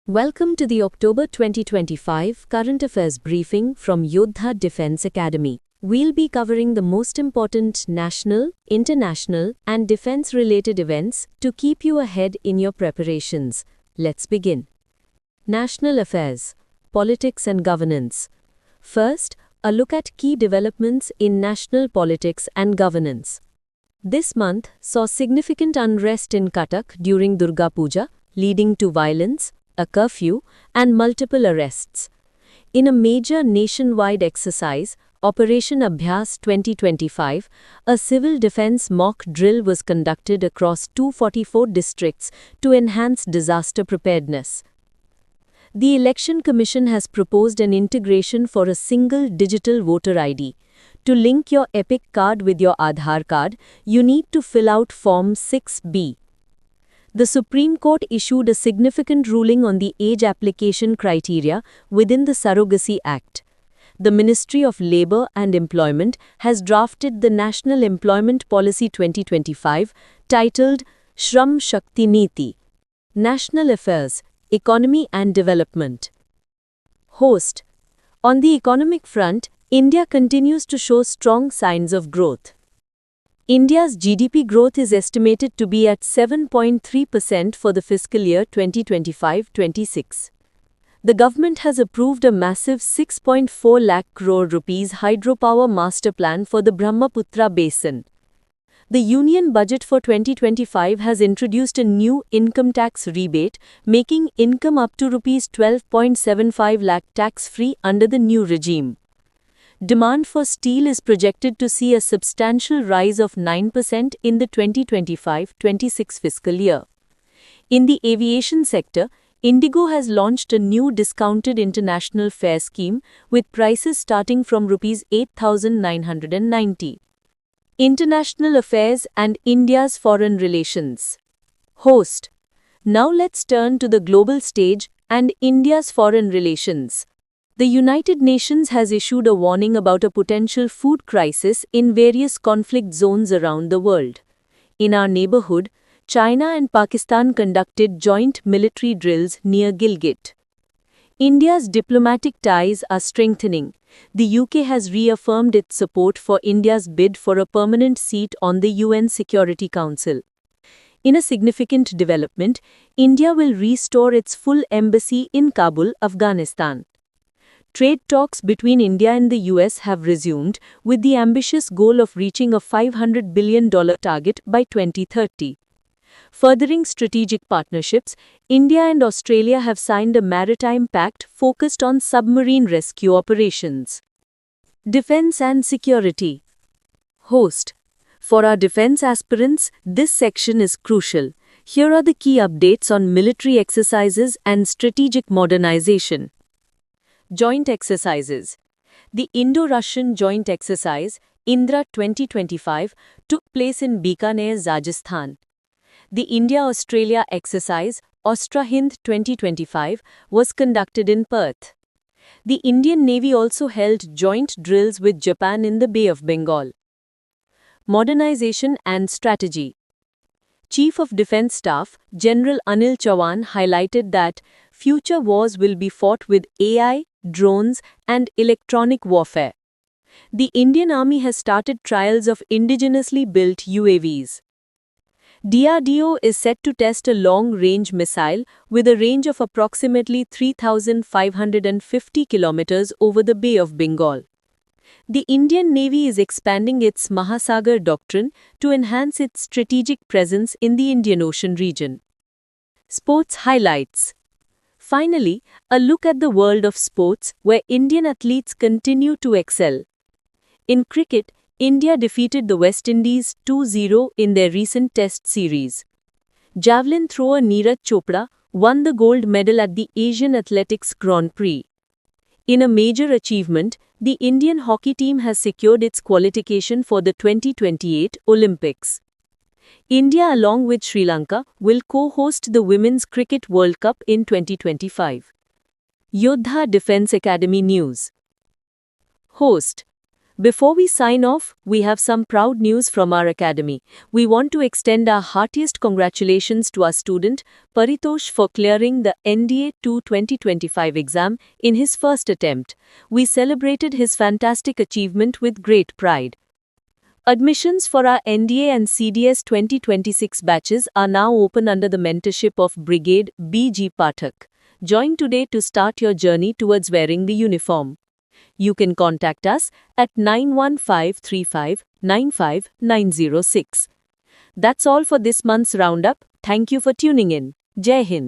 Welcome to the October 2025 Current Affairs briefing from Yodha Defense Academy. We'll be covering the most important national, international, and defense-related events to keep you ahead in your preparations. Let's begin. National Affairs, Politics and Governance. First, a look at key developments in national politics and governance. This month saw significant unrest in Cuttack during Durga Puja, leading to violence, a curfew, and multiple arrests. In a major nationwide exercise, Operation Abhyas 2025, a civil defense mock drill was conducted across 244 districts to enhance disaster preparedness. The Election Commission has proposed an integration for a single digital voter ID. To link your EPIC card with your Aadhaar card, you need to fill out Form 6B. The Supreme Court issued a significant ruling on the age application criteria within the Surrogacy Act. The Ministry of Labour and Employment has drafted the National Employment Policy 2025, titled Shram Shakti Niti. National Affairs, Economy and Development. Host. On the economic front, India continues to show strong signs of growth. India's GDP growth is estimated to be at 7.3% for the fiscal year 2025-26. The government has approved a massive 6.4 lakh crore rupees hydropower master plan for the Brahmaputra basin. The Union Budget for 2025 has introduced a new income tax rebate, making income up to rupees 12.75 lakh tax-free under the new regime. Demand for steel is projected to see a substantial rise of 9% in the 2025-26 fiscal year. In the aviation sector, Indigo has launched a new discounted international fare scheme with prices starting from Rs 8,990. International Affairs and India's Foreign Relations. Host. Now let's turn to the global stage and India's foreign relations. The United Nations has issued a warning about a potential food crisis in various conflict zones around the world. In our neighborhood, China and Pakistan conducted joint military drills near Gilgit. India's diplomatic ties are strengthening. The UK has reaffirmed its support for India's bid for a permanent seat on the UN Security Council. In a significant development, India will restore its full embassy in Kabul, Afghanistan. Trade talks between India and the US have resumed, with the ambitious goal of reaching a $500 billion target by 2030. Furthering strategic partnerships, India and Australia have signed a maritime pact focused on submarine rescue operations. Defense and Security. Host. For our defense aspirants, this section is crucial. Here are the key updates on military exercises and strategic modernization. Joint exercises. The Indo-Russian joint exercise, Indra 2025, took place in Bikaner, Rajasthan. The India-Australia exercise, Austra Hind 2025, was conducted in Perth. The Indian Navy also held joint drills with Japan in the Bay of Bengal. Modernization and Strategy. Chief of Defence Staff, General Anil Chavan highlighted that future wars will be fought with AI, drones, and electronic warfare. The Indian Army has started trials of indigenously built UAVs. DRDO is set to test a long-range missile with a range of approximately 3,550 kilometers over the Bay of Bengal. The Indian Navy is expanding its Mahasagar doctrine to enhance its strategic presence in the Indian Ocean region. Sports highlights. Finally, a look at the world of sports where Indian athletes continue to excel. In cricket, India defeated the West Indies 2-0 in their recent Test series. Javelin thrower Neeraj Chopra won the gold medal at the Asian Athletics Grand Prix. In a major achievement, the Indian hockey team has secured its qualification for the 2028 Olympics. India, along with Sri Lanka, will co-host the Women's Cricket World Cup in 2025. Yodha Defense Academy News. Host. Before we sign off, we have some proud news from our academy. We want to extend our heartiest congratulations to our student, Paritosh, for clearing the NDA 2 2025 exam in his first attempt. We celebrated his fantastic achievement with great pride. Admissions for our NDA and CDS 2026 batches are now open under the mentorship of Brigade B.G. Pathak. Join today to start your journey towards wearing the uniform. You can contact us at 91535 95906. That's all for this month's roundup. Thank you for tuning in. Jai Hind.